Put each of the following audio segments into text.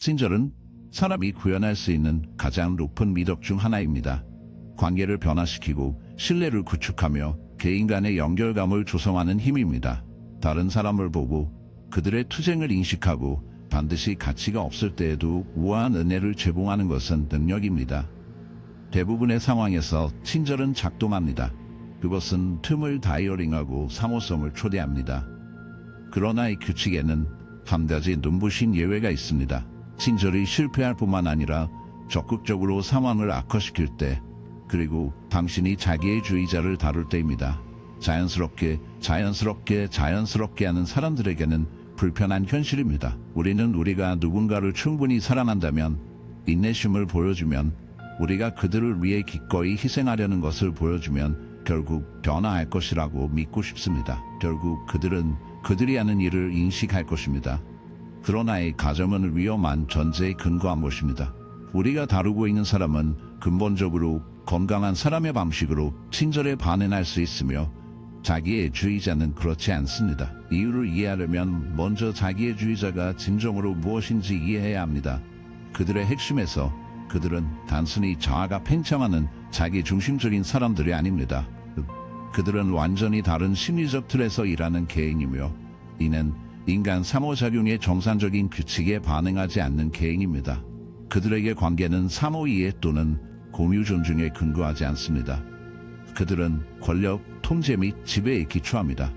친절은 사람이 구현할 수 있는 가장 높은 미덕 중 하나입니다. 관계를 변화시키고 신뢰를 구축하며 개인 간의 연결감을 조성하는 힘입니다. 다른 사람을 보고 그들의 투쟁을 인식하고 반드시 가치가 없을 때에도 우아한 은혜를 제공하는 것은 능력입니다. 대부분의 상황에서 친절은 작동합니다. 그것은 틈을 다이어링하고 사모성을 초래합니다. 그러나 이 규칙에는 한 가지 눈부신 예외가 있습니다. 친절이 실패할 뿐만 아니라 적극적으로 상황을 악화시킬 때, 그리고 당신이 자기의 주의자를 다룰 때입니다. 자연스럽게 하는 사람들에게는 불편한 현실입니다. 우리는 우리가 누군가를 충분히 사랑한다면, 인내심을 보여주면, 우리가 그들을 위해 기꺼이 희생하려는 것을 보여주면 결국 변화할 것이라고 믿고 싶습니다. 결국 그들이 하는 일을 인식할 것입니다. 그러나 이 가정은 위험한 전제에 근거한 것입니다. 우리가 다루고 있는 사람은 근본적으로 건강한 사람의 방식으로 친절에 반응할 수 있으며 자기의 주의자는 그렇지 않습니다. 이유를 이해하려면 먼저 자기의 주의자가 진정으로 무엇인지 이해해야 합니다. 그들의 핵심에서 그들은 단순히 자아가 팽창하는 자기 중심적인 사람들이 아닙니다. 그들은 완전히 다른 심리적 틀에서 일하는 개인이며 이는 인간 상호작용의 정상적인 규칙에 반응하지 않는 개인입니다. 그들에게 관계는 상호이해 또는 공유 존중에 근거하지 않습니다. 그들은 권력, 통제 및 지배에 기초합니다.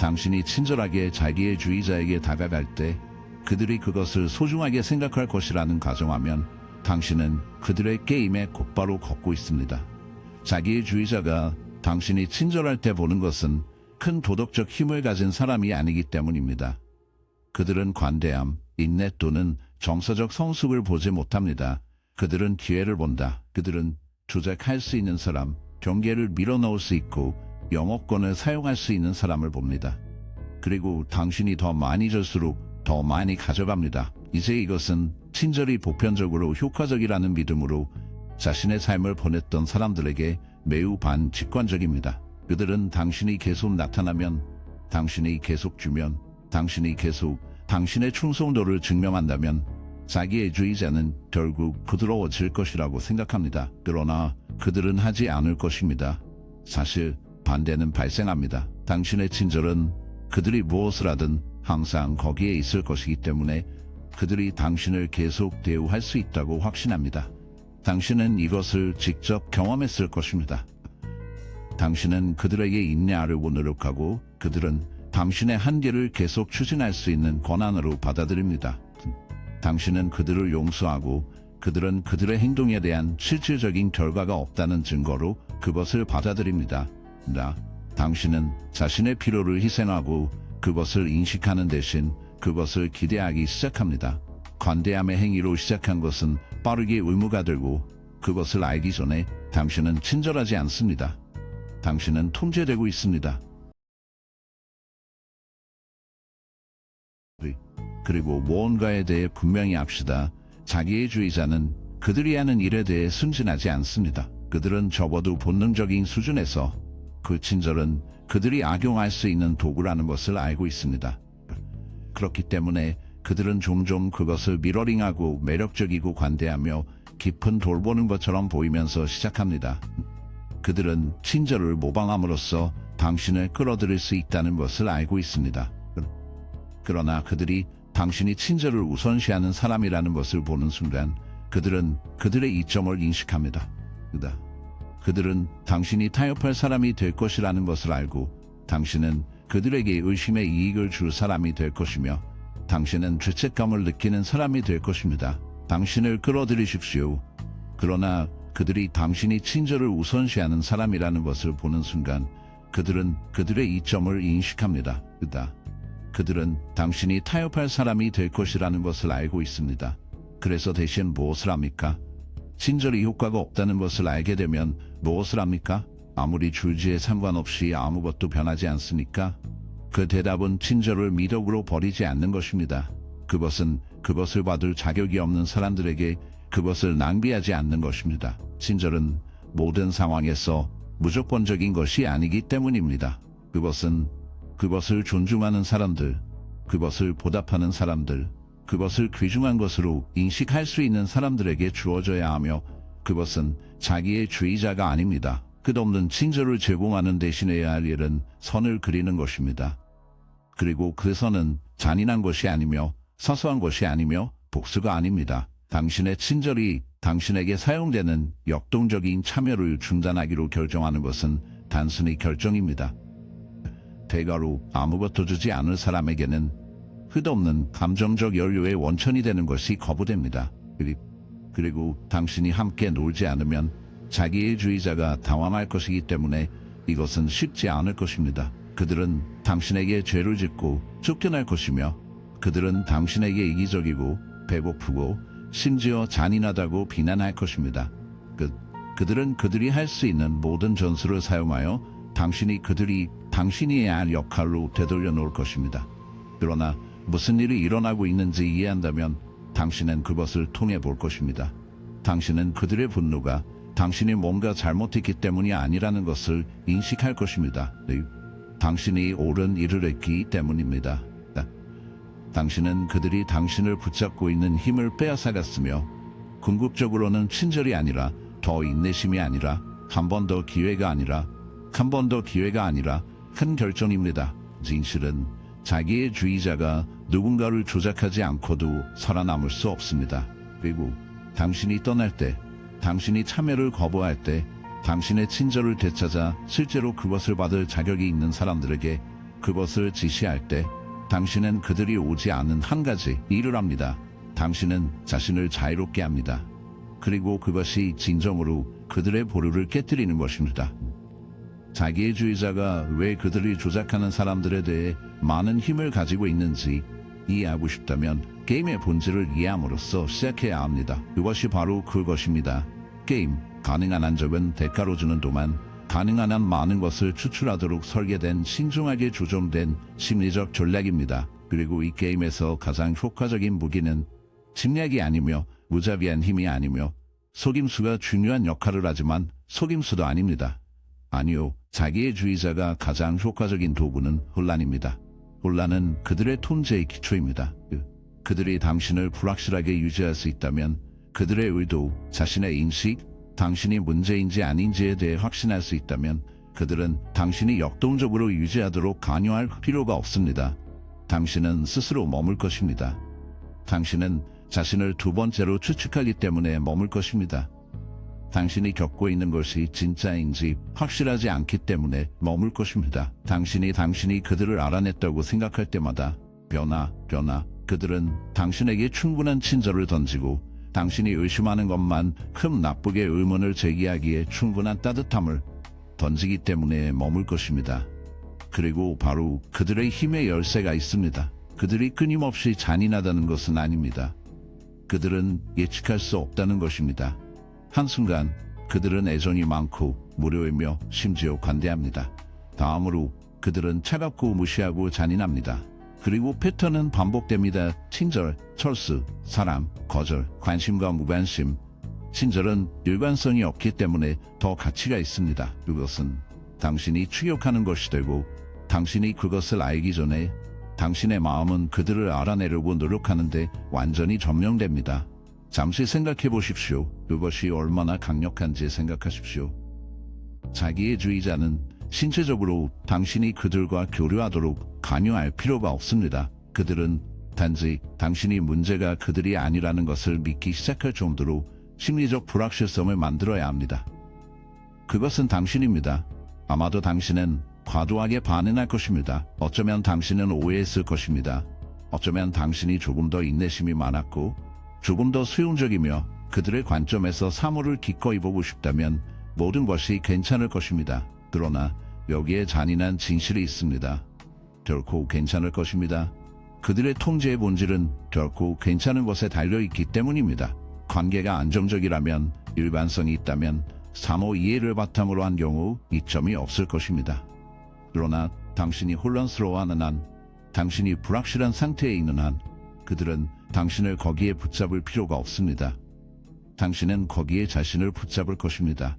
당신이 친절하게 자기의 주의자에게 다가갈 때 그들이 그것을 소중하게 생각할 것이라는 가정하면 당신은 그들의 게임에 곧바로 걷고 있습니다. 자기의 주의자가 당신이 친절할 때 보는 것은 큰 도덕적 힘을 가진 사람이 아니기 때문입니다. 그들은 관대함, 인내 또는 정서적 성숙을 보지 못합니다. 그들은 기회를 본다. 그들은 조작할 수 있는 사람, 경계를 밀어넣을 수 있고 영업권을 사용할 수 있는 사람을 봅니다. 그리고 당신이 더 많이 줄수록 더 많이 가져갑니다. 이제 이것은 친절이 보편적으로 효과적이라는 믿음으로 자신의 삶을 보냈던 사람들에게 매우 반직관적입니다. 그들은 당신이 계속 나타나면, 당신이 계속 주면, 당신이 계속 당신의 충성도를 증명한다면 자기의 주의자는 결국 부드러워질 것이라고 생각합니다. 그러나 그들은 하지 않을 것입니다. 사실 반대는 발생합니다. 당신의 친절은 그들이 무엇을 하든 항상 거기에 있을 것이기 때문에 그들이 당신을 계속 대우할 수 있다고 확신합니다. 당신은 이것을 직접 경험했을 것입니다. 당신은 그들에게 인내하려고 노력하고 그들은 당신의 한계를 계속 추진할 수 있는 권한으로 받아들입니다. 당신은 그들을 용서하고 그들은 그들의 행동에 대한 실질적인 결과가 없다는 증거로 그것을 받아들입니다. 당신은 자신의 필요를 희생하고 그것을 인식하는 대신 그것을 기대하기 시작합니다. 관대함의 행위로 시작한 것은 빠르게 의무가 되고 그것을 알기 전에 당신은 친절하지 않습니다. 당신은 통제되고 있습니다. 그리고 무언가에 대해 분명히 합시다. 자기의 주의자는 그들이 하는 일에 대해 순진하지 않습니다. 그들은 적어도 본능적인 수준에서 그 친절은 그들이 악용할 수 있는 도구라는 것을 알고 있습니다. 그렇기 때문에 그들은 종종 그것을 미러링하고 매력적이고 관대하며 깊은 돌보는 것처럼 보이면서 시작합니다. 그들은 친절을 모방함으로써 당신을 끌어들일 수 있다는 것을 알고 있습니다. 그러나 그들이 당신이 친절을 우선시하는 사람이라는 것을 보는 순간 그들은 그들의 이점을 인식합니다. 그들은 당신이 타협할 사람이 될 것이라는 것을 알고 당신은 그들에게 의심의 이익을 줄 사람이 될 것이며 당신은 죄책감을 느끼는 사람이 될 것입니다. 당신을 끌어들이십시오. 그러나 그들이 당신이 친절을 우선시하는 사람이라는 것을 보는 순간 그들은 그들의 이점을 인식합니다. 그들은 당신이 타협할 사람이 될 것이라는 것을 알고 있습니다. 그래서 대신 무엇을 합니까? 친절이 효과가 없다는 것을 알게 되면 무엇을 합니까? 아무리 줄지에 상관없이 아무것도 변하지 않습니까? 그 대답은 친절을 미덕으로 버리지 않는 것입니다. 그것은 그것을 받을 자격이 없는 사람들에게 그것을 낭비하지 않는 것입니다. 친절은 모든 상황에서 무조건적인 것이 아니기 때문입니다. 그것은 그것을 존중하는 사람들, 그것을 보답하는 사람들, 그것을 귀중한 것으로 인식할 수 있는 사람들에게 주어져야 하며 그것은 자기의 주의자가 아닙니다. 끝없는 친절을 제공하는 대신해야 할 일은 선을 그리는 것입니다. 그리고 그 선은 잔인한 것이 아니며 사소한 것이 아니며 복수가 아닙니다. 당신의 친절이 당신에게 사용되는 역동적인 참여를 중단하기로 결정하는 것은 단순히 결정입니다. 대가로 아무것도 주지 않을 사람에게는 끝없는 감정적 연료의 원천이 되는 것이 거부됩니다. 그리고 당신이 함께 놀지 않으면 자기의 주의자가 당황할 것이기 때문에 이것은 쉽지 않을 것입니다. 그들은 당신에게 죄를 짓고 쫓겨날 것이며 그들은 당신에게 이기적이고 배고프고 심지어 잔인하다고 비난할 것입니다. 그들은 그들이 할 수 있는 모든 전술을 사용하여 당신이 해야 할 역할로 되돌려 놓을 것입니다. 그러나 무슨 일이 일어나고 있는지 이해한다면 당신은 그것을 통해 볼 것입니다. 당신은 그들의 분노가 당신이 뭔가 잘못했기 때문이 아니라는 것을 인식할 것입니다. 당신이 옳은 일을 했기 때문입니다. 당신은 그들이 당신을 붙잡고 있는 힘을 빼앗아갔으며 궁극적으로는 친절이 아니라 더 인내심이 아니라 한 번 더 기회가 아니라 큰 결정입니다. 진실은 자기의 주의자가 누군가를 조작하지 않고도 살아남을 수 없습니다. 그리고 당신이 떠날 때, 당신이 참여를 거부할 때, 당신의 친절을 되찾아 실제로 그것을 받을 자격이 있는 사람들에게 그것을 지시할 때 당신은 그들이 오지 않은 한 가지 일을 합니다. 당신은 자신을 자유롭게 합니다. 그리고 그것이 진정으로 그들의 보루를 깨뜨리는 것입니다. 자기의 주의자가 왜 그들이 조작하는 사람들에 대해 많은 힘을 가지고 있는지 이해하고 싶다면 게임의 본질을 이해함으로써 시작해야 합니다. 그것이 바로 그것입니다. 게임, 가능한 한 적은 대가로 주는 동안 가능한 한 많은 것을 추출하도록 설계된 신중하게 조정된 심리적 전략입니다. 그리고 이 게임에서 가장 효과적인 무기는 침략이 아니며 무자비한 힘이 아니며 속임수가 중요한 역할을 하지만 속임수도 아닙니다. 아니요, 자기의 주의자가 가장 효과적인 도구는 혼란입니다. 혼란은 그들의 통제의 기초입니다. 그들이 당신을 불확실하게 유지할 수 있다면 그들의 의도, 자신의 인식, 당신이 문제인지 아닌지에 대해 확신할 수 있다면 그들은 당신이 역동적으로 유지하도록 강요할 필요가 없습니다. 당신은 스스로 머물 것입니다. 당신은 자신을 두 번째로 추측하기 때문에 머물 것입니다. 당신이 겪고 있는 것이 진짜인지 확실하지 않기 때문에 머물 것입니다. 당신이 그들을 알아냈다고 생각할 때마다 변화, 그들은 당신에게 충분한 친절을 던지고 당신이 의심하는 것만큼 나쁘게 의문을 제기하기에 충분한 따뜻함을 던지기 때문에 머물 것입니다. 그리고 바로 그들의 힘의 열쇠가 있습니다. 그들이 끊임없이 잔인하다는 것은 아닙니다. 그들은 예측할 수 없다는 것입니다. 한순간 그들은 애정이 많고 무료이며 심지어 관대합니다. 다음으로 그들은 차갑고 무시하고 잔인합니다. 그리고 패턴은 반복됩니다. 친절, 철수, 사람, 거절, 관심과 무관심. 친절은 일관성이 없기 때문에 더 가치가 있습니다. 그것은 당신이 추격하는 것이 되고 당신이 그것을 알기 전에 당신의 마음은 그들을 알아내려고 노력하는데 완전히 점령됩니다. 잠시 생각해 보십시오. 그것이 얼마나 강력한지 생각하십시오. 자기의 주의자는 신체적으로 당신이 그들과 교류하도록 강요할 필요가 없습니다. 그들은 단지 당신이 문제가 그들이 아니라는 것을 믿기 시작할 정도로 심리적 불확실성을 만들어야 합니다. 그것은 당신입니다. 아마도 당신은 과도하게 반응할 것입니다. 어쩌면 당신은 오해했을 것입니다. 어쩌면 당신이 조금 더 인내심이 많았고 조금 더 수용적이며 그들의 관점에서 사물을 기꺼이 보고 싶다면 모든 것이 괜찮을 것입니다. 그러나 여기에 잔인한 진실이 있습니다. 결코 괜찮을 것입니다. 그들의 통제의 본질은 결코 괜찮은 것에 달려있기 때문입니다. 관계가 안정적이라면, 일관성이 있다면 상호 이해를 바탕으로 한 경우 이점이 없을 것입니다. 그러나 당신이 혼란스러워하는 한, 당신이 불확실한 상태에 있는 한 그들은 당신을 거기에 붙잡을 필요가 없습니다. 당신은 거기에 자신을 붙잡을 것입니다.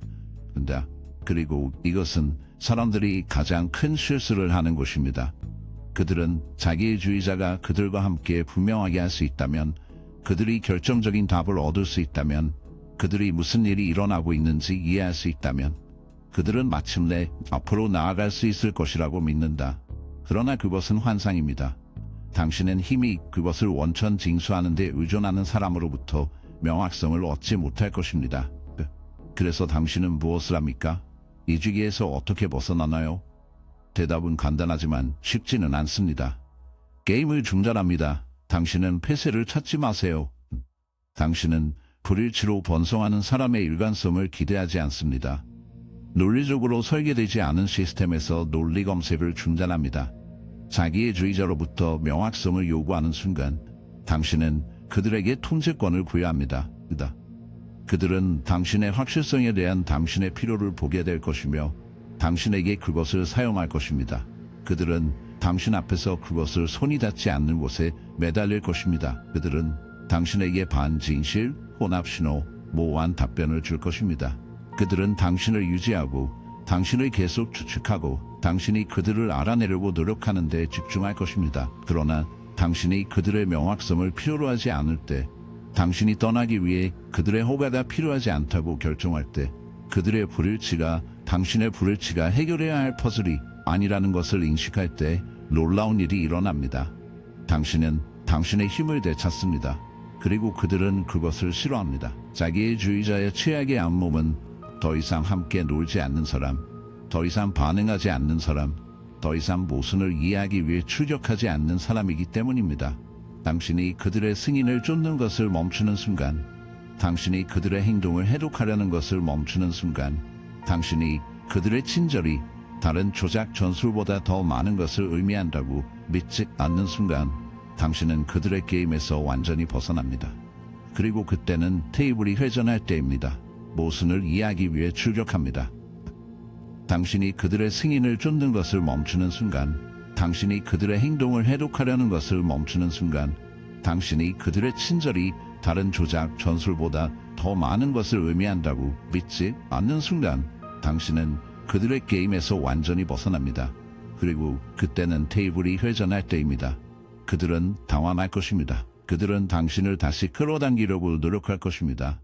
그리고 이것은 사람들이 가장 큰 실수를 하는 것입니다. 그들은 자기의 주의자가 그들과 함께 분명하게 할 수 있다면, 그들이 결정적인 답을 얻을 수 있다면, 그들이 무슨 일이 일어나고 있는지 이해할 수 있다면, 그들은 마침내 앞으로 나아갈 수 있을 것이라고 믿는다. 그러나 그것은 환상입니다. 당신은 힘이 그것을 원천 징수하는 데 의존하는 사람으로부터 명확성을 얻지 못할 것입니다. 그래서 당신은 무엇을 합니까? 이 주기에서 어떻게 벗어나나요? 대답은 간단하지만 쉽지는 않습니다. 게임을 중단합니다. 당신은 폐쇄를 찾지 마세요. 당신은 불일치로 번성하는 사람의 일관성을 기대하지 않습니다. 논리적으로 설계되지 않은 시스템에서 논리 검색을 중단합니다. 자기의 주의자로부터 명확성을 요구하는 순간 당신은 그들에게 통제권을 부여합니다. 그들은 당신의 확실성에 대한 당신의 필요를 보게 될 것이며 당신에게 그것을 사용할 것입니다. 그들은 당신 앞에서 그것을 손이 닿지 않는 곳에 매달릴 것입니다. 그들은 당신에게 반진실, 혼합신호, 모호한 답변을 줄 것입니다. 그들은 당신을 유지하고 당신을 계속 추측하고 당신이 그들을 알아내려고 노력하는 데 집중할 것입니다. 그러나 당신이 그들의 명확성을 필요로 하지 않을 때, 당신이 떠나기 위해 그들의 호가가 필요하지 않다고 결정할 때, 그들의 불일치가 당신의 불일치가 해결해야 할 퍼즐이 아니라는 것을 인식할 때 놀라운 일이 일어납니다. 당신은 당신의 힘을 되찾습니다. 그리고 그들은 그것을 싫어합니다. 자기의 주의자의 최악의 암몸은 더 이상 함께 놀지 않는 사람, 더 이상 반응하지 않는 사람, 더 이상 모순을 이해하기 위해 출격하지 않는 사람이기 때문입니다. 당신이 그들의 승인을 쫓는 것을 멈추는 순간, 당신이 그들의 행동을 해독하려는 것을 멈추는 순간, 당신이 그들의 친절이 다른 조작 전술보다 더 많은 것을 의미한다고 믿지 않는 순간, 당신은 그들의 게임에서 완전히 벗어납니다. 그리고 그때는 테이블이 회전할 때입니다. 모순을 이해하기 위해 출격합니다. 당신이 그들의 승인을 쫓는 것을 멈추는 순간, 당신이 그들의 행동을 해독하려는 것을 멈추는 순간, 당신이 그들의 친절이 다른 조작 전술보다 더 많은 것을 의미한다고 믿지 않는 순간, 당신은 그들의 게임에서 완전히 벗어납니다. 그리고 그때는 테이블이 회전할 때입니다. 그들은 당황할 것입니다. 그들은 당신을 다시 끌어당기려고 노력할 것입니다.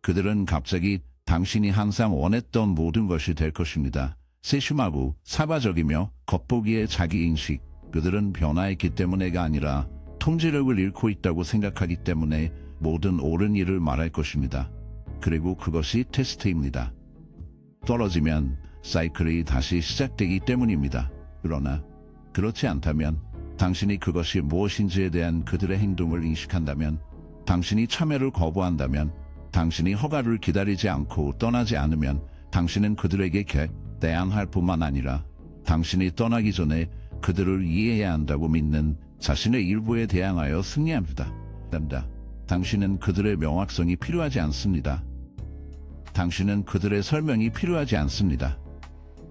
그들은 갑자기 당신이 항상 원했던 모든 것이 될 것입니다. 세심하고 사바적이며 겉보기에 자기인식. 그들은 변화했기 때문에가 아니라 통제력을 잃고 있다고 생각하기 때문에 모든 옳은 일을 말할 것입니다. 그리고 그것이 테스트입니다. 떨어지면 사이클이 다시 시작되기 때문입니다. 그러나 그렇지 않다면, 당신이 그것이 무엇인지에 대한 그들의 행동을 인식한다면, 당신이 참여를 거부한다면, 당신이 허가를 기다리지 않고 떠나지 않으면 당신은 그들에게 대항할 뿐만 아니라 당신이 떠나기 전에 그들을 이해해야 한다고 믿는 자신의 일부에 대항하여 승리합니다. 당신은 그들의 명확성이 필요하지 않습니다. 당신은 그들의 설명이 필요하지 않습니다.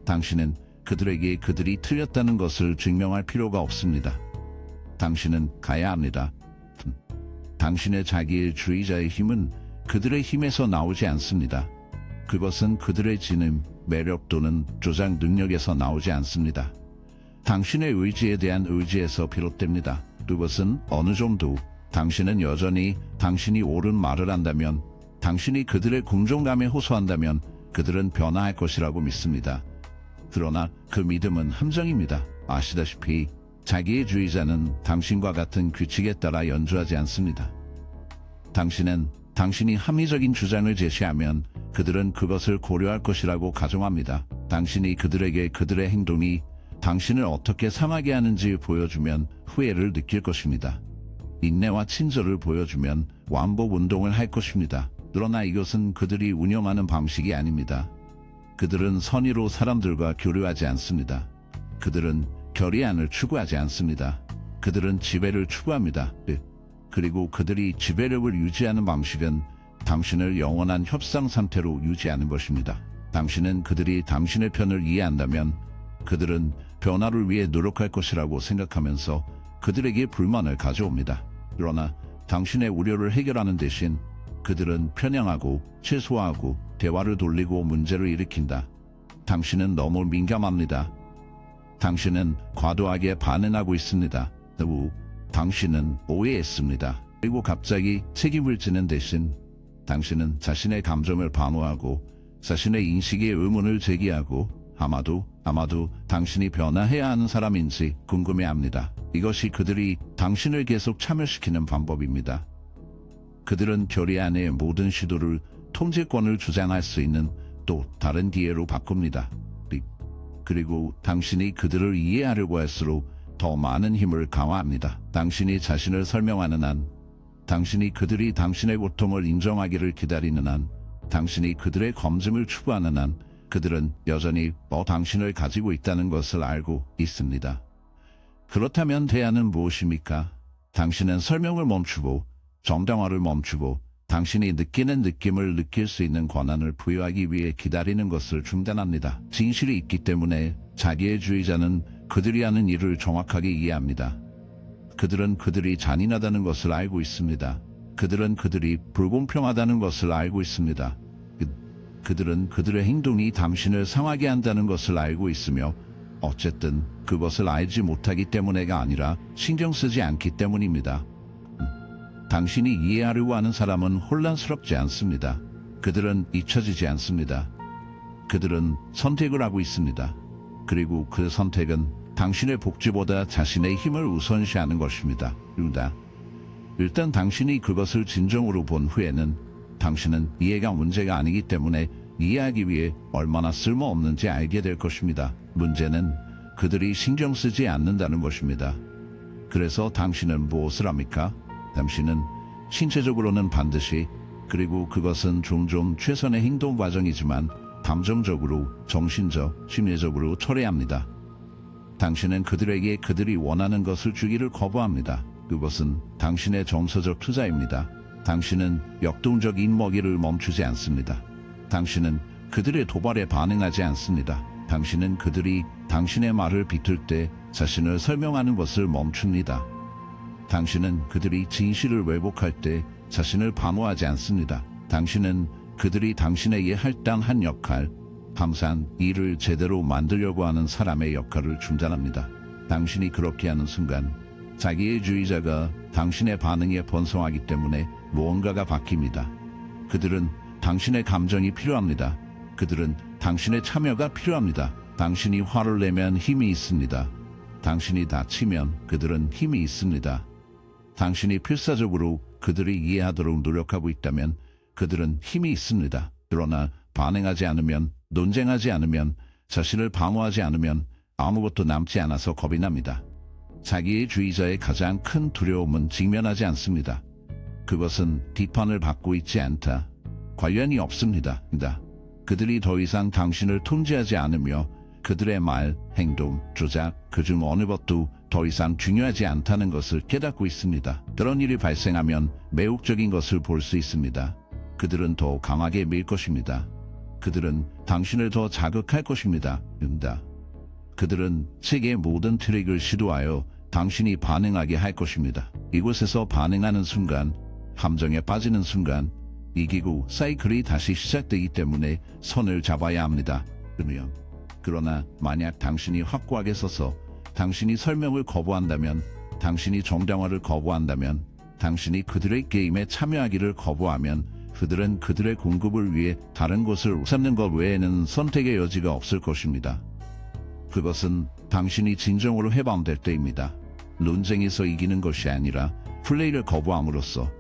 당신은 그들에게 그들이 틀렸다는 것을 증명할 필요가 없습니다. 당신은 가야 합니다. 당신의 자기의 주의자의 힘은 그들의 힘에서 나오지 않습니다. 그것은 그들의 지능, 매력 또는 조작 능력에서 나오지 않습니다. 당신의 의지에 대한 의지에서 비롯됩니다. 그것은 어느 정도 당신은 여전히 당신이 옳은 말을 한다면, 당신이 그들의 공정감에 호소한다면 그들은 변화할 것이라고 믿습니다. 그러나 그 믿음은 함정입니다. 아시다시피 자기의 주의자는 당신과 같은 규칙에 따라 연주하지 않습니다. 당신은 당신이 합리적인 주장을 제시하면 그들은 그것을 고려할 것이라고 가정합니다. 당신이 그들에게 그들의 행동이 당신을 어떻게 상하게 하는지 보여주면 후회를 느낄 것입니다. 인내와 친절을 보여주면 완복 운동을 할 것입니다. 그러나 이것은 그들이 운영하는 방식이 아닙니다. 그들은 선의로 사람들과 교류하지 않습니다. 그들은 결의안을 추구하지 않습니다. 그들은 지배를 추구합니다. 그리고 그들이 지배력을 유지하는 방식은 당신을 영원한 협상 상태로 유지하는 것입니다. 당신은 그들이 당신의 편을 이해한다면 그들은 변화를 위해 노력할 것이라고 생각하면서 그들에게 불만을 가져옵니다. 그러나 당신의 우려를 해결하는 대신 그들은 편향하고 최소화하고 대화를 돌리고 문제를 일으킨다. 당신은 너무 민감합니다. 당신은 과도하게 반응하고 있습니다. 당신은 오해했습니다. 그리고 갑자기 책임을 지는 대신 당신은 자신의 감정을 반호하고 자신의 인식에 의문을 제기하고 아마도 당신이 변화해야 하는 사람인지 궁금해합니다. 이것이 그들이 당신을 계속 참여시키는 방법입니다. 그들은 교리 안의 모든 시도를 통제권을 주장할 수 있는 또 다른 기회로 바꿉니다. 그리고 당신이 그들을 이해하려고 할수록 더 많은 힘을 강화합니다. 당신이 자신을 설명하는 한, 당신이 그들이 당신의 고통을 인정하기를 기다리는 한, 당신이 그들의 검증을 추구하는 한, 그들은 여전히 당신을 가지고 있다는 것을 알고 있습니다. 그렇다면 대안은 무엇입니까? 당신은 설명을 멈추고 정당화를 멈추고 당신이 느끼는 느낌을 느낄 수 있는 권한을 부여하기 위해 기다리는 것을 중단합니다. 진실이 있기 때문에 자기애주의자는 그들이 하는 일을 정확하게 이해합니다. 그들은 그들이 잔인하다는 것을 알고 있습니다. 그들은 그들이 불공평하다는 것을 알고 있습니다. 그들은 그들의 행동이 당신을 상하게 한다는 것을 알고 있으며 어쨌든 그것을 알지 못하기 때문에가 아니라 신경 쓰지 않기 때문입니다. 당신이 이해하려고 하는 사람은 혼란스럽지 않습니다. 그들은 잊혀지지 않습니다. 그들은 선택을 하고 있습니다. 그리고 그 선택은 당신의 복지보다 자신의 힘을 우선시하는 것입니다. 일단 당신이 그것을 진정으로 본 후에는 당신은 이해가 문제가 아니기 때문에 이해하기 위해 얼마나 쓸모없는지 알게 될 것입니다. 문제는 그들이 신경 쓰지 않는다는 것입니다. 그래서 당신은 무엇을 합니까? 당신은 신체적으로는 반드시, 그리고 그것은 종종 최선의 행동 과정이지만 감정적으로, 정신적, 심리적으로 철회합니다. 당신은 그들에게 그들이 원하는 것을 주기를 거부합니다. 그것은 당신의 정서적 투자입니다. 당신은 역동적인 먹이를 멈추지 않습니다. 당신은 그들의 도발에 반응하지 않습니다. 당신은 그들이 당신의 말을 비틀 때 자신을 설명하는 것을 멈춥니다. 당신은 그들이 진실을 왜곡할 때 자신을 반호하지 않습니다. 당신은 그들이 당신에게 할당한 역할, 항상 일을 제대로 만들려고 하는 사람의 역할을 중단합니다. 당신이 그렇게 하는 순간 자기애주의자가 당신의 반응에 번성하기 때문에 무언가가 바뀝니다. 그들은 당신의 감정이 필요합니다. 그들은 당신의 참여가 필요합니다. 당신이 화를 내면 힘이 있습니다. 당신이 다치면 그들은 힘이 있습니다. 당신이 필사적으로 그들이 이해하도록 노력하고 있다면 그들은 힘이 있습니다. 그러나 반응하지 않으면, 논쟁하지 않으면, 자신을 방어하지 않으면 아무것도 남지 않아서 겁이 납니다. 자기애주의자의 가장 큰 두려움은 직면하지 않습니다. 그것은 비판을 받고 있지 않다. 관련이 없습니다. 그들이 더 이상 당신을 통제하지 않으며 그들의 말, 행동, 조작, 그중 어느 것도 더 이상 중요하지 않다는 것을 깨닫고 있습니다. 그런 일이 발생하면 매혹적인 것을 볼 수 있습니다. 그들은 더 강하게 밀 것입니다. 그들은 당신을 더 자극할 것입니다. 그들은 세계의 모든 트릭을 시도하여 당신이 반응하게 할 것입니다. 이곳에서 반응하는 순간, 함정에 빠지는 순간, 이기고 사이클이 다시 시작되기 때문에 선을 잡아야 합니다. 그러나 만약 당신이 확고하게 서서 당신이 설명을 거부한다면, 당신이 정당화를 거부한다면, 당신이 그들의 게임에 참여하기를 거부하면 그들은 그들의 공급을 위해 다른 곳을 찾는 것 외에는 선택의 여지가 없을 것입니다. 그것은 당신이 진정으로 해방될 때입니다. 논쟁에서 이기는 것이 아니라 플레이를 거부함으로써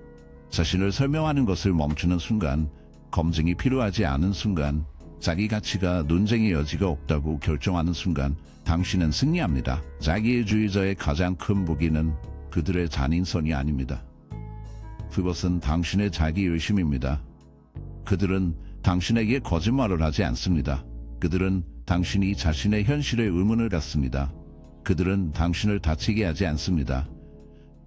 자신을 설명하는 것을 멈추는 순간, 검증이 필요하지 않은 순간, 자기 가치가 논쟁의 여지가 없다고 결정하는 순간 당신은 승리합니다. 자기애주의자의 가장 큰 무기는 그들의 잔인성이 아닙니다. 그것은 당신의 자기의심입니다. 그들은 당신에게 거짓말을 하지 않습니다. 그들은 당신이 자신의 현실에 의문을 갖습니다. 그들은 당신을 다치게 하지 않습니다.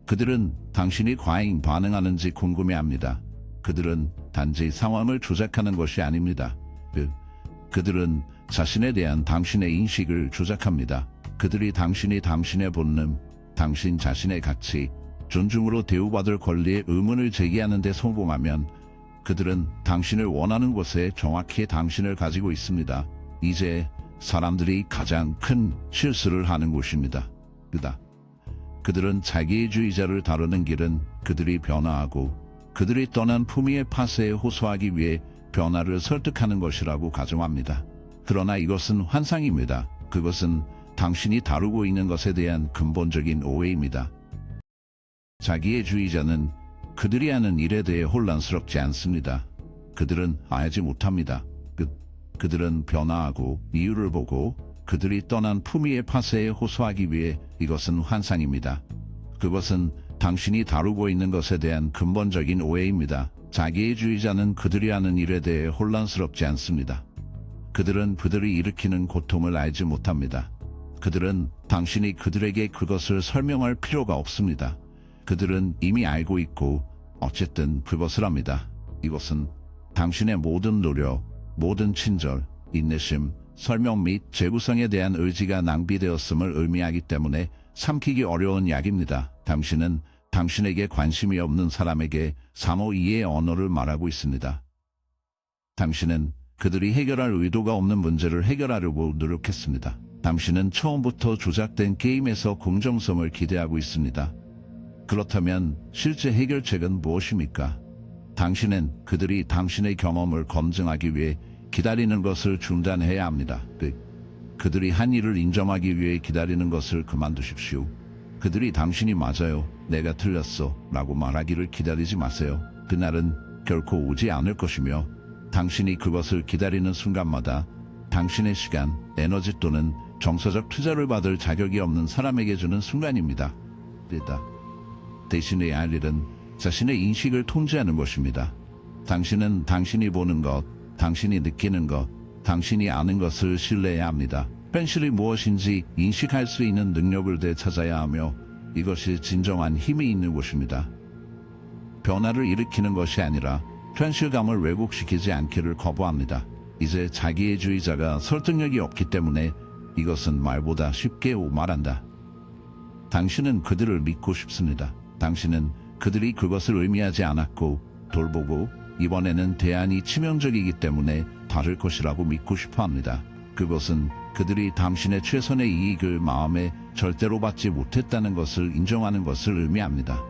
그들은 당신이 과잉 반응하는지 궁금해합니다. 그들은 단지 상황을 조작하는 것이 아닙니다. 그들은 자신에 대한 당신의 인식을 조작합니다. 그들이 당신이 당신의 본능, 당신 자신의 가치, 존중으로 대우받을 권리에 의문을 제기하는 데 성공하면 그들은 당신을 원하는 곳에 정확히 당신을 가지고 있습니다. 이제 사람들이 가장 큰 실수를 하는 곳입니다. 그들은 자기주의자를 다루는 길은 그들이 변화하고 그들이 떠난 품위의 파쇄에 호소하기 위해 변화를 설득하는 것이라고 가정합니다. 그러나 이것은 환상입니다. 그것은 당신이 다루고 있는 것에 대한 근본적인 오해입니다. 자기애주의자는 그들이 하는 일에 대해 혼란스럽지 않습니다. 그들은 알지 못합니다. 그들은 변화하고 이유를 보고 그들이 떠난 품위의 파쇄에 호소하기 위해 이것은 환상입니다. 그것은 당신이 다루고 있는 것에 대한 근본적인 오해입니다. 자기애주의자는 그들이 하는 일에 대해 혼란스럽지 않습니다. 그들은 그들이 일으키는 고통을 알지 못합니다. 그들은 당신이 그들에게 그것을 설명할 필요가 없습니다. 그들은 이미 알고 있고 어쨌든 그것을 합니다. 이것은 당신의 모든 노력, 모든 친절, 인내심, 설명 및 재구성에 대한 의지가 낭비되었음을 의미하기 때문에 삼키기 어려운 약입니다. 당신은 당신에게 관심이 없는 사람에게 사모이의 언어를 말하고 있습니다. 당신은 그들이 해결할 의도가 없는 문제를 해결하려고 노력했습니다. 당신은 처음부터 조작된 게임에서 공정성을 기대하고 있습니다. 그렇다면 실제 해결책은 무엇입니까? 당신은 그들이 당신의 경험을 검증하기 위해 기다리는 것을 중단해야 합니다. 그들이 한 일을 인정하기 위해 기다리는 것을 그만두십시오. 그들이 당신이 맞아요, 내가 틀렸어 라고 말하기를 기다리지 마세요. 그날은 결코 오지 않을 것이며 당신이 그것을 기다리는 순간마다 당신의 시간, 에너지 또는 정서적 투자를 받을 자격이 없는 사람에게 주는 순간입니다. 대신에 할 일은 자신의 인식을 통제하는 것입니다. 당신은 당신이 보는 것, 당신이 느끼는 것, 당신이 아는 것을 신뢰해야 합니다. 현실이 무엇인지 인식할 수 있는 능력을 되찾아야 하며 이것이 진정한 힘이 있는 곳입니다. 변화를 일으키는 것이 아니라 현실감을 왜곡시키지 않기를 거부합니다. 이제 자기애주의자가 설득력이 없기 때문에 이것은 말보다 쉽게 말한다. 당신은 그들을 믿고 싶습니다. 당신은 그들이 그것을 의미하지 않았고 돌보고 이번에는 대안이 치명적이기 때문에 다를 것이라고 믿고 싶어합니다. 그것은 그들이 당신의 최선의 이익을 마음에 절대로 받지 못했다는 것을 인정하는 것을 의미합니다.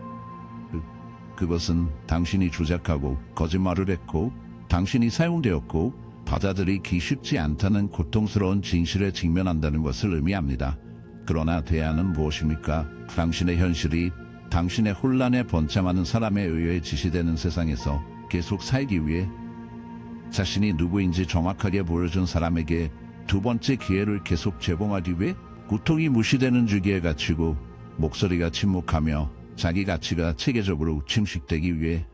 그것은 당신이 조작하고 거짓말을 했고 당신이 사용되었고 받아들이기 쉽지 않다는 고통스러운 진실에 직면한다는 것을 의미합니다. 그러나 대안은 무엇입니까? 당신의 현실이 당신의 혼란에 번창하는 사람에 의해 지시되는 세상에서 계속 살기 위해 자신이 누구인지 정확하게 보여준 사람에게 두 번째 기회를 계속 제공하기 위해 고통이 무시되는 주기에 갇히고 목소리가 침묵하며 자기 가치가 체계적으로 침식되기 위해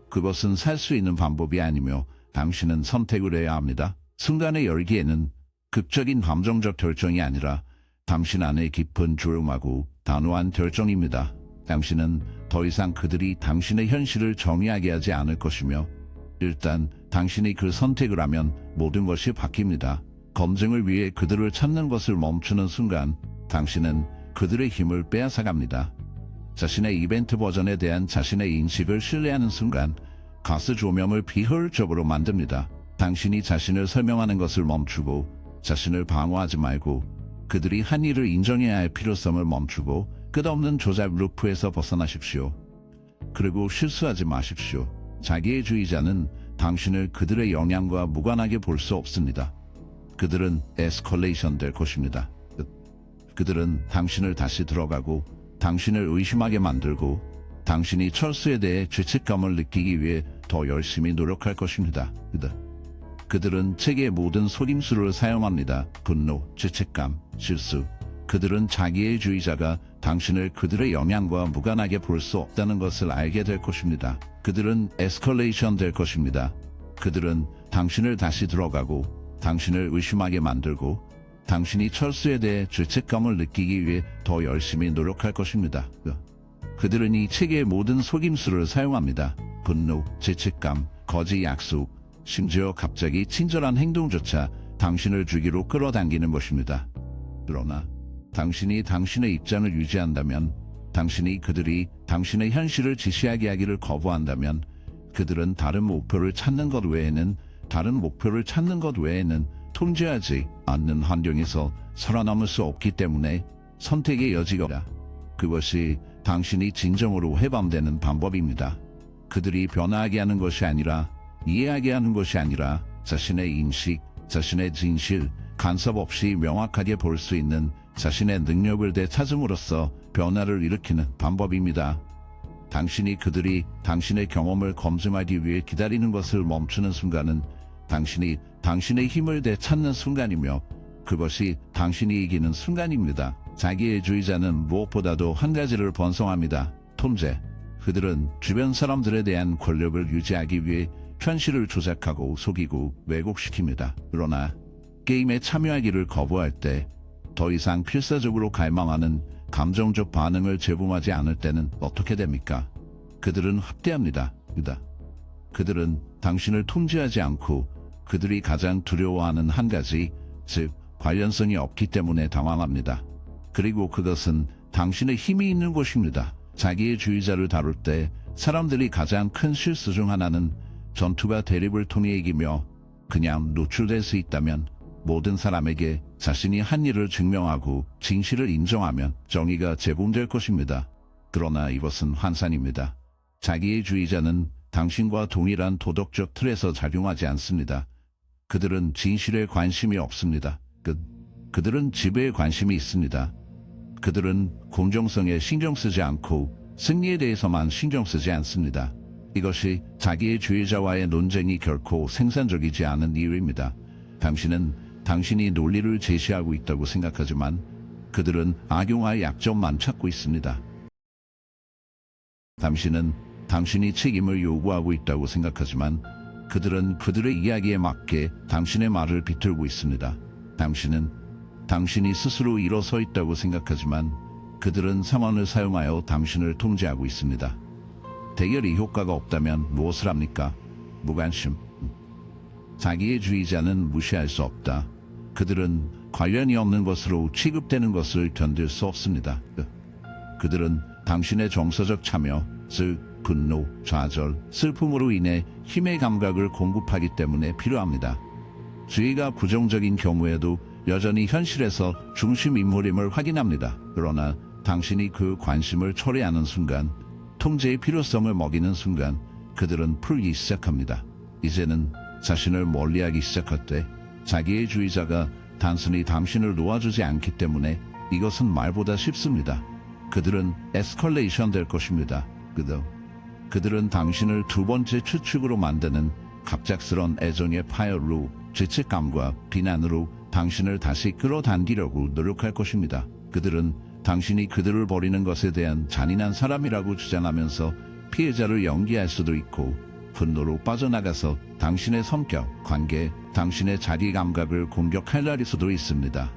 그것은 살 수 있는 방법이 아니며 당신은 선택을 해야 합니다. 순간의 열기에는 극적인 감정적 결정이 아니라 당신 안에 깊은 조용하고 단호한 결정입니다. 당신은 더 이상 그들이 당신의 현실을 정의하게 하지 않을 것이며 일단 당신이 그 선택을 하면 모든 것이 바뀝니다. 검증을 위해 그들을 찾는 것을 멈추는 순간 당신은 그들의 힘을 빼앗아갑니다. 자신의 이벤트 버전에 대한 자신의 인식을 신뢰하는 순간 가스 조명을 비효율적으로 만듭니다. 당신이 자신을 설명하는 것을 멈추고 자신을 방어하지 말고 그들이 한 일을 인정해야 할 필요성을 멈추고 끝없는 조작 루프에서 벗어나십시오. 그리고 실수하지 마십시오. 자기애주의자는 당신을 그들의 영향과 무관하게 볼 수 없습니다. 그들은 에스컬레이션 될 것입니다. 그들은 당신을 다시 들어가고 당신을 의심하게 만들고 당신이 철수에 대해 죄책감을 느끼기 위해 더 열심히 노력할 것입니다. 그들은 책의 모든 속임수를 사용합니다. 분노, 죄책감, 실수. 그들은 자기애주의자가 당신을 그들의 영향과 무관하게 볼 수 없다는 것을 알게 될 것입니다. 그들은 에스컬레이션 될 것입니다. 그들은 당신을 다시 들어가고 당신을 의심하게 만들고 당신이 철수에 대해 죄책감을 느끼기 위해 더 열심히 노력할 것입니다. 그들은 이 책의 모든 속임수를 사용합니다. 분노, 죄책감, 거짓 약속, 심지어 갑자기 친절한 행동조차 당신을 주기로 끌어당기는 것입니다. 그러나 당신이 당신의 입장을 유지한다면, 당신이 그들이 당신의 현실을 지시하게 하기를 거부한다면 그들은 다른 목표를 찾는 것 외에는 통제하지 않는 환경에서 살아남을 수 없기 때문에 선택의 여지가 없다. 그것이 당신이 진정으로 해방되는 방법입니다. 그들이 변화하게 하는 것이 아니라 이해하게 하는 것이 아니라 자신의 인식, 자신의 진실, 간섭 없이 명확하게 볼 수 있는 자신의 능력을 되찾음으로써 변화를 일으키는 방법입니다. 당신이 그들이 당신의 경험을 검증하기 위해 기다리는 것을 멈추는 순간은 당신이 당신의 힘을 되찾는 순간이며 그것이 당신이 이기는 순간입니다. 자기애주의자는 무엇보다도 한 가지를 번성합니다. 통제. 그들은 주변 사람들에 대한 권력을 유지하기 위해 현실을 조작하고 속이고 왜곡시킵니다. 그러나 게임에 참여하기를 거부할 때 더 이상 필사적으로 갈망하는 감정적 반응을 제공하지 않을 때는 어떻게 됩니까? 그들은 확대합니다. 그들은 당신을 통제하지 않고 그들이 가장 두려워하는 한 가지, 즉 관련성이 없기 때문에 당황합니다. 그리고 그것은 당신의 힘이 있는 곳입니다. 자기의 주의자를 다룰 때 사람들이 가장 큰 실수 중 하나는 전투가 대립을 통해 이기며 그냥 노출될 수 있다면 모든 사람에게 자신이 한 일을 증명하고 진실을 인정하면 정의가 제공될 것입니다. 그러나 이것은 환상입니다. 자기의 주의자는 당신과 동일한 도덕적 틀에서 작용하지 않습니다. 그들은 진실에 관심이 없습니다. 그들은 지배에 관심이 있습니다. 그들은 공정성에 신경 쓰지 않고 승리에 대해서만 신경 쓰지 않습니다. 이것이 자기의 주의자와의 논쟁이 결코 생산적이지 않은 이유입니다. 당신은 당신이 논리를 제시하고 있다고 생각하지만 그들은 악용할 약점만 찾고 있습니다. 당신은 당신이 책임을 요구하고 있다고 생각하지만 그들은 그들의 이야기에 맞게 당신의 말을 비틀고 있습니다. 당신은 당신이 스스로 일어서 있다고 생각하지만 그들은 상황을 사용하여 당신을 통제하고 있습니다. 대결이 효과가 없다면 무엇을 합니까? 무관심. 자기의 주의자는 무시할 수 없다. 그들은 관련이 없는 것으로 취급되는 것을 견딜 수 없습니다. 그들은 당신의 정서적 참여, 즉 분노, 좌절, 슬픔으로 인해 힘의 감각을 공급하기 때문에 필요합니다. 주의가 부정적인 경우에도 여전히 현실에서 중심 인물임을 확인합니다. 그러나 당신이 그 관심을 초래하는 순간, 통제의 필요성을 먹이는 순간 그들은 풀기 시작합니다. 이제는 자신을 멀리하기 시작할 때 자기의 주의자가 단순히 당신을 놓아주지 않기 때문에 이것은 말보다 쉽습니다. 그들은 에스컬레이션 될 것입니다. 그들은 당신을 두 번째 추측으로 만드는 갑작스런 애정의 파열로 죄책감과 비난으로 당신을 다시 끌어당기려고 노력할 것입니다. 그들은 당신이 그들을 버리는 것에 대한 잔인한 사람이라고 주장하면서 피해자를 연기할 수도 있고 분노로 빠져나가서 당신의 성격, 관계, 당신의 자기 감각을 공격할 날일 수도 있습니다.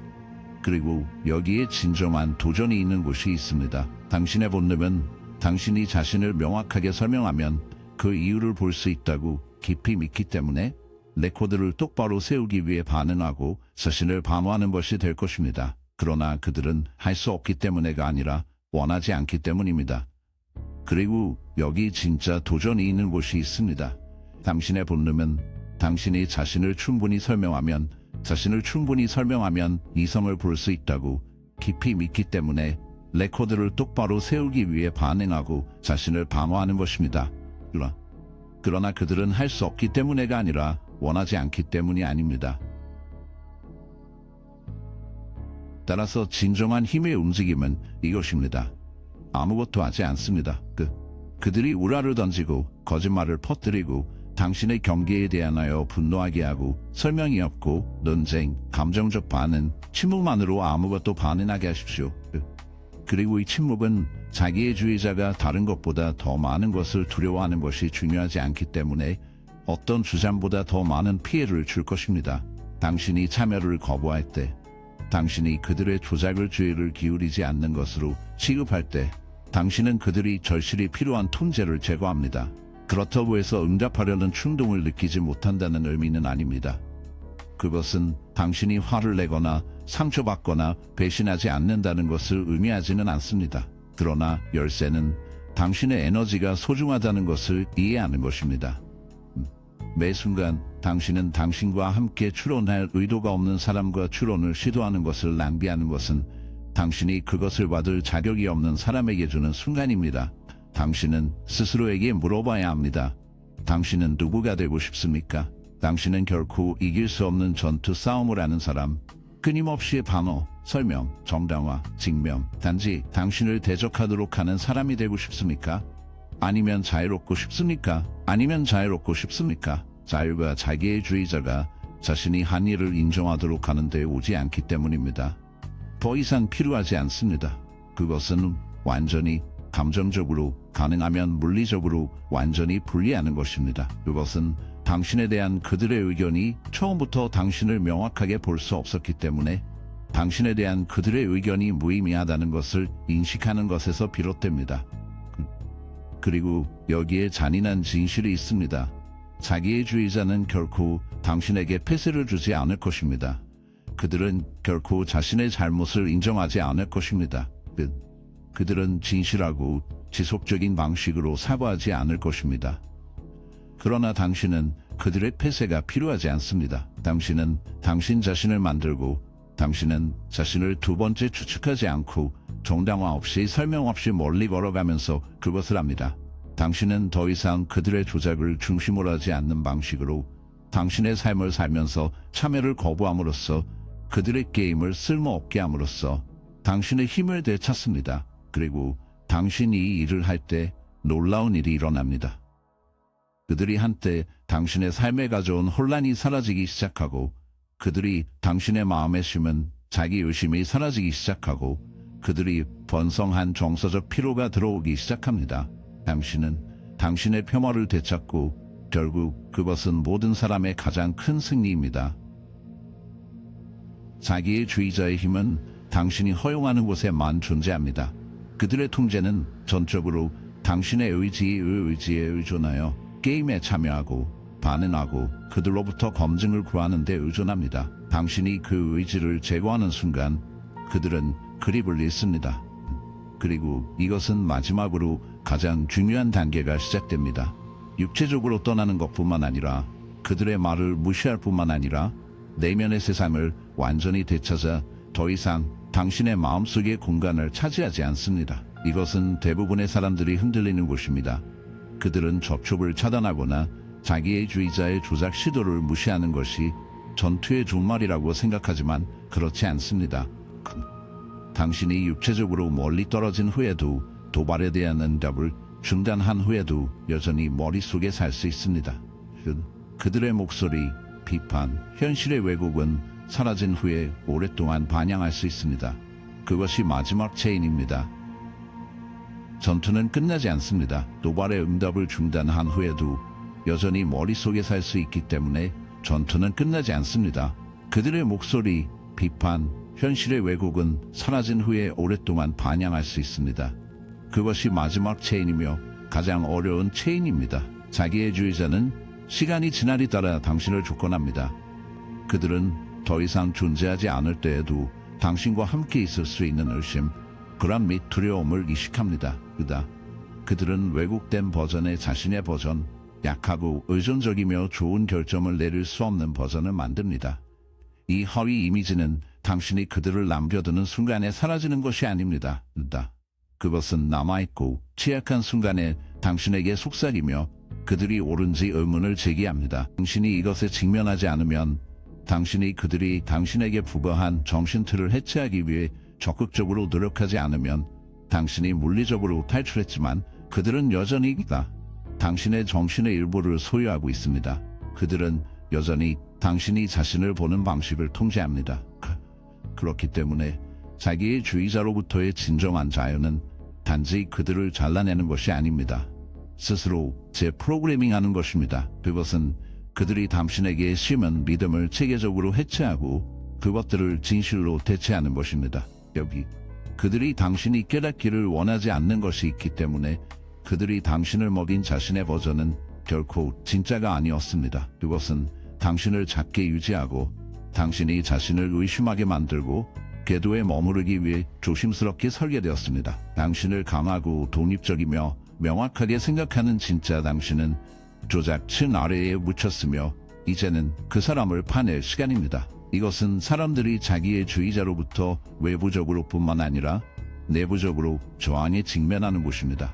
그리고 여기에 진정한 도전이 있는 곳이 있습니다. 당신의 본능은 당신이 자신을 명확하게 설명하면 그 이유를 볼 수 있다고 깊이 믿기 때문에 레코드를 똑바로 세우기 위해 반응하고 자신을 방어하는 것이 될 것입니다. 그러나 그들은 할 수 없기 때문에가 아니라 원하지 않기 때문입니다. 그리고 여기 진짜 도전이 있는 곳이 있습니다. 당신의 본능은 당신이 자신을 충분히 설명하면 이성을 볼 수 있다고 깊이 믿기 때문에 레코드를 똑바로 세우기 위해 반응하고 자신을 방어하는 것입니다. 그러나 그들은 할 수 없기 때문에가 아니라 원하지 않기 때문이 아닙니다. 따라서 진정한 힘의 움직임은 이것입니다. 아무것도 하지 않습니다. 그들이 우라를 던지고 거짓말을 퍼뜨리고 당신의 경계에 대하여 분노하게 하고 설명이 없고 논쟁, 감정적 반응, 침묵만으로 아무것도 반응하게 하십시오. 그리고 이 침묵은 자기의 주의자가 다른 것보다 더 많은 것을 두려워하는 것이 중요하지 않기 때문에 어떤 주장보다 더 많은 피해를 줄 것입니다. 당신이 참여를 거부할 때, 당신이 그들의 조작을 주의를 기울이지 않는 것으로 취급할 때, 당신은 그들이 절실히 필요한 통제를 제거합니다. 그렇다고 해서 응답하려는 충동을 느끼지 못한다는 의미는 아닙니다. 그것은 당신이 화를 내거나 상처받거나 배신하지 않는다는 것을 의미하지는 않습니다. 그러나 열쇠는 당신의 에너지가 소중하다는 것을 이해하는 것입니다. 매 순간 당신은 당신과 함께 추론할 의도가 없는 사람과 추론을 시도하는 것을 낭비하는 것은 당신이 그것을 받을 자격이 없는 사람에게 주는 순간입니다. 당신은 스스로에게 물어봐야 합니다. 당신은 누구가 되고 싶습니까? 당신은 결코 이길 수 없는 전투 싸움을 하는 사람, 끊임없이 반어, 설명, 정당화, 증명, 단지 당신을 대적하도록 하는 사람이 되고 싶습니까? 아니면 자유롭고 싶습니까? 아니면 자유롭고 싶습니까? 자유가 자기애주의자가 자신이 한 일을 인정하도록 하는 데 오지 않기 때문입니다. 더 이상 필요하지 않습니다. 그것은 완전히 감정적으로, 가능하면 물리적으로 완전히 분리하는 것입니다. 그것은 당신에 대한 그들의 의견이 처음부터 당신을 명확하게 볼 수 없었기 때문에 당신에 대한 그들의 의견이 무의미하다는 것을 인식하는 것에서 비롯됩니다. 그리고 여기에 잔인한 진실이 있습니다. 자기애주의자는 결코 당신에게 폐쇄를 주지 않을 것입니다. 그들은 결코 자신의 잘못을 인정하지 않을 것입니다. 그들은 진실하고 지속적인 방식으로 사과하지 않을 것입니다. 그러나 당신은 그들의 폐쇄가 필요하지 않습니다. 당신은 당신 자신을 만들고 당신은 자신을 두 번째 추측하지 않고 정당화 없이 설명 없이 멀리 걸어가면서 그것을 합니다. 당신은 더 이상 그들의 조작을 중심으로 하지 않는 방식으로 당신의 삶을 살면서 참여를 거부함으로써 그들의 게임을 쓸모없게 함으로써 당신의 힘을 되찾습니다. 그리고 당신이 이 일을 할 때 놀라운 일이 일어납니다. 그들이 한때 당신의 삶에 가져온 혼란이 사라지기 시작하고 그들이 당신의 마음에 심은 자기의심이 사라지기 시작하고 그들이 번성한 정서적 피로가 들어오기 시작합니다. 당신은 당신의 평화를 되찾고 결국 그것은 모든 사람의 가장 큰 승리입니다. 자기애주의자의 힘은 당신이 허용하는 곳에만 존재합니다. 그들의 통제는 전적으로 당신의 의지에 의존하여 게임에 참여하고 반응하고 그들로부터 검증을 구하는 데 의존합니다. 당신이 그 의지를 제거하는 순간 그들은 그립을 잃습니다. 그리고 이것은 마지막으로 가장 중요한 단계가 시작됩니다. 육체적으로 떠나는 것뿐만 아니라 그들의 말을 무시할 뿐만 아니라 내면의 세상을 완전히 되찾아 더 이상 당신의 마음속의 공간을 차지하지 않습니다. 이것은 대부분의 사람들이 흔들리는 곳입니다. 그들은 접촉을 차단하거나 자기애주의자의 조작 시도를 무시하는 것이 전투의 종말이라고 생각하지만 그렇지 않습니다. 당신이 육체적으로 멀리 떨어진 후에도 도발에 대한 응답을 중단한 후에도 여전히 머릿속에 살 수 있습니다. 그들의 목소리, 비판, 현실의 왜곡은 사라진 후에 오랫동안 반영할 수 있습니다. 그것이 마지막 체인입니다. 전투는 끝나지 않습니다. 도발의 응답을 중단한 후에도 여전히 머릿속에 살 수 있기 때문에 전투는 끝나지 않습니다. 그들의 목소리, 비판, 현실의 왜곡은 사라진 후에 오랫동안 반영할 수 있습니다. 그것이 마지막 체인이며 가장 어려운 체인입니다. 자기애주의자는 시간이 지나리 따라 당신을 조건합니다. 그들은 더 이상 존재하지 않을 때에도 당신과 함께 있을 수 있는 의심, 불안 및 두려움을 의식합니다. 그들은 왜곡된 버전의 자신의 버전, 약하고 의존적이며 좋은 결정을 내릴 수 없는 버전을 만듭니다. 이 허위 이미지는 당신이 그들을 남겨두는 순간에 사라지는 것이 아닙니다. 그것은 남아있고 취약한 순간에 당신에게 속삭이며 그들이 옳은지 의문을 제기합니다. 당신이 이것에 직면하지 않으면 당신이 그들이 당신에게 부과한 정신틀을 해체하기 위해 적극적으로 노력하지 않으면 당신이 물리적으로 탈출했지만 그들은 여전히 당신의 정신의 일부를 소유하고 있습니다. 그들은 여전히 당신이 자신을 보는 방식을 통제합니다. 그렇기 때문에 자기애주의자로부터의 진정한 자유는 단지 그들을 잘라내는 것이 아닙니다. 스스로 재프로그래밍하는 것입니다. 그것은 그들이 당신에게 심은 믿음을 체계적으로 해체하고 그것들을 진실로 대체하는 것입니다. 여기 그들이 당신이 깨닫기를 원하지 않는 것이 있기 때문에 그들이 당신을 먹인 자신의 버전은 결코 진짜가 아니었습니다. 그것은 당신을 작게 유지하고 당신이 자신을 의심하게 만들고 궤도에 머무르기 위해 조심스럽게 설계되었습니다. 당신을 강하고 독립적이며 명확하게 생각하는 진짜 당신은 조작층 아래에 묻혔으며 이제는 그 사람을 파낼 시간입니다. 이것은 사람들이 자기의 주의자로부터 외부적으로 뿐만 아니라 내부적으로 저항에 직면하는 곳입니다.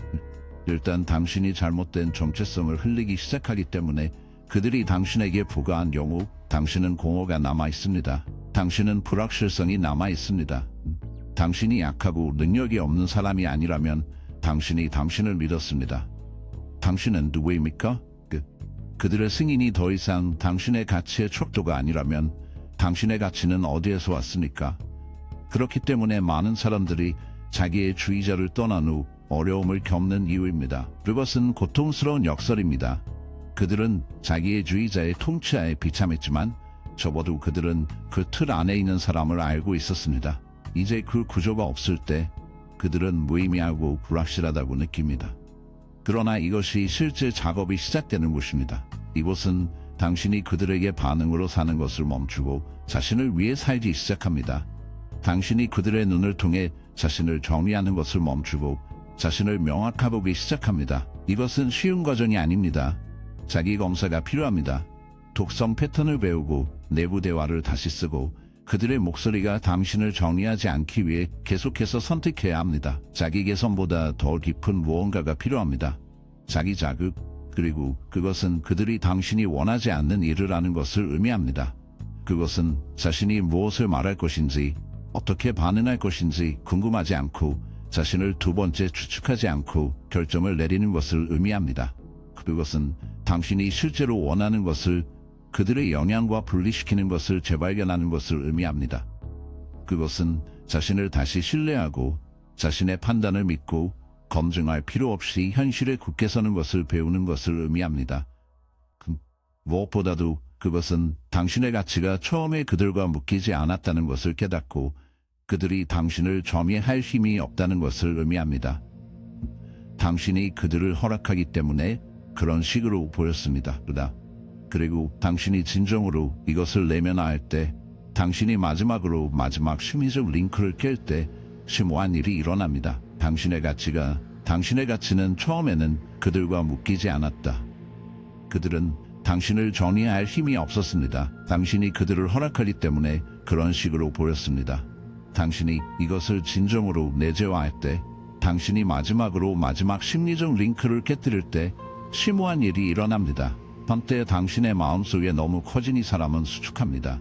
일단 당신이 잘못된 정체성을 흘리기 시작하기 때문에 그들이 당신에게 부과한 경우 당신은 공허가 남아 있습니다. 당신은 불확실성이 남아 있습니다. 당신이 약하고 능력이 없는 사람이 아니라면 당신이 당신을 믿었습니다. 당신은 누구입니까? 그들의 승인이 더 이상 당신의 가치의 척도가 아니라면 당신의 가치는 어디에서 왔습니까? 그렇기 때문에 많은 사람들이 자기의 주의자를 떠난 후 어려움을 겪는 이유입니다. 그것은 고통스러운 역설입니다. 그들은 자기의 주의자의 통치하에 비참했지만 적어도 그들은 그 틀 안에 있는 사람을 알고 있었습니다. 이제 그 구조가 없을 때 그들은 무의미하고 불확실하다고 느낍니다. 그러나 이것이 실제 작업이 시작되는 곳입니다. 이곳은 당신이 그들에게 반응으로 사는 것을 멈추고 자신을 위해 살기 시작합니다. 당신이 그들의 눈을 통해 자신을 정리하는 것을 멈추고 자신을 명확하게 시작합니다. 이것은 쉬운 과정이 아닙니다. 자기 검사가 필요합니다. 독성 패턴을 배우고 내부 대화를 다시 쓰고 그들의 목소리가 당신을 정리하지 않기 위해 계속해서 선택해야 합니다. 자기 개선보다 더 깊은 무언가가 필요합니다. 자기 자극, 그리고 그것은 그들이 당신이 원하지 않는 일을 하는 것을 의미합니다. 그것은 자신이 무엇을 말할 것인지, 어떻게 반응할 것인지 궁금하지 않고 자신을 두 번째 추측하지 않고 결정을 내리는 것을 의미합니다. 그것은 당신이 실제로 원하는 것을 그들의 영향과 분리시키는 것을 재발견하는 것을 의미합니다. 그것은 자신을 다시 신뢰하고 자신의 판단을 믿고 검증할 필요 없이 현실에 굳게 서는 것을 배우는 것을 의미합니다. 무엇보다도 그것은 당신의 가치가 처음에 그들과 묶이지 않았다는 것을 깨닫고 그들이 당신을 점유할 힘이 없다는 것을 의미합니다. 당신이 그들을 허락하기 때문에 그런 식으로 보였습니다. 그리고 당신이 진정으로 이것을 내면화할 때, 당신이 마지막으로 마지막 심리적 링크를 깰 때 심오한 일이 일어납니다. 당신의 가치는 처음에는 그들과 묶이지 않았다. 그들은 당신을 정의할 힘이 없었습니다. 당신이 그들을 허락하기 때문에 그런 식으로 보였습니다. 당신이 이것을 진정으로 내재화할 때, 당신이 마지막으로 마지막 심리적 링크를 깨뜨릴 때 심오한 일이 일어납니다. 한때 당신의 마음속에 너무 커진 이 사람은 수축합니다.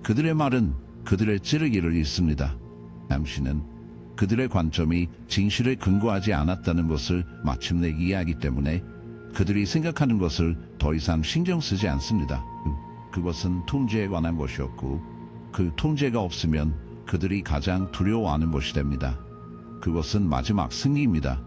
그들의 말은 그들의 찌르기를 잃습니다. 당신은 그들의 관점이 진실에 근거하지 않았다는 것을 마침내 이해하기 때문에 그들이 생각하는 것을 더 이상 신경 쓰지 않습니다. 그것은 통제에 관한 것이었고 그 통제가 없으면 그들이 가장 두려워하는 것이 됩니다. 그것은 마지막 승리입니다.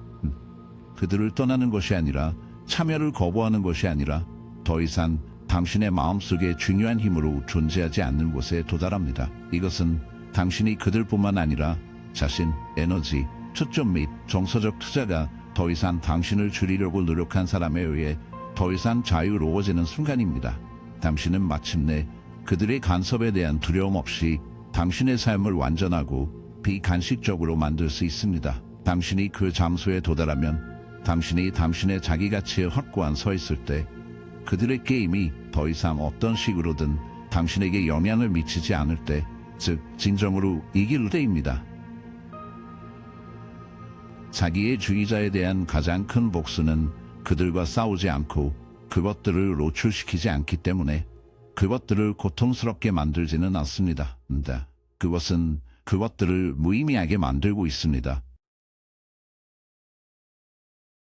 그들을 떠나는 것이 아니라 참여를 거부하는 것이 아니라 더 이상 당신의 마음속에 중요한 힘으로 존재하지 않는 곳에 도달합니다. 이것은 당신이 그들뿐만 아니라 자신, 에너지, 초점 및 정서적 투자가 더 이상 당신을 줄이려고 노력한 사람에 의해 더 이상 자유로워지는 순간입니다. 당신은 마침내 그들의 간섭에 대한 두려움 없이 당신의 삶을 완전하고 비간식적으로 만들 수 있습니다. 당신이 그 장소에 도달하면 당신이 당신의 자기 가치에 확고한 서 있을 때 그들의 게임이 더 이상 어떤 식으로든 당신에게 영향을 미치지 않을 때, 즉 진정으로 이길 때입니다. 자기의 주의자에 대한 가장 큰 복수는 그들과 싸우지 않고 그것들을 노출시키지 않기 때문에 그것들을 고통스럽게 만들지는 않습니다. 그것은 그것들을 무의미하게 만들고 있습니다.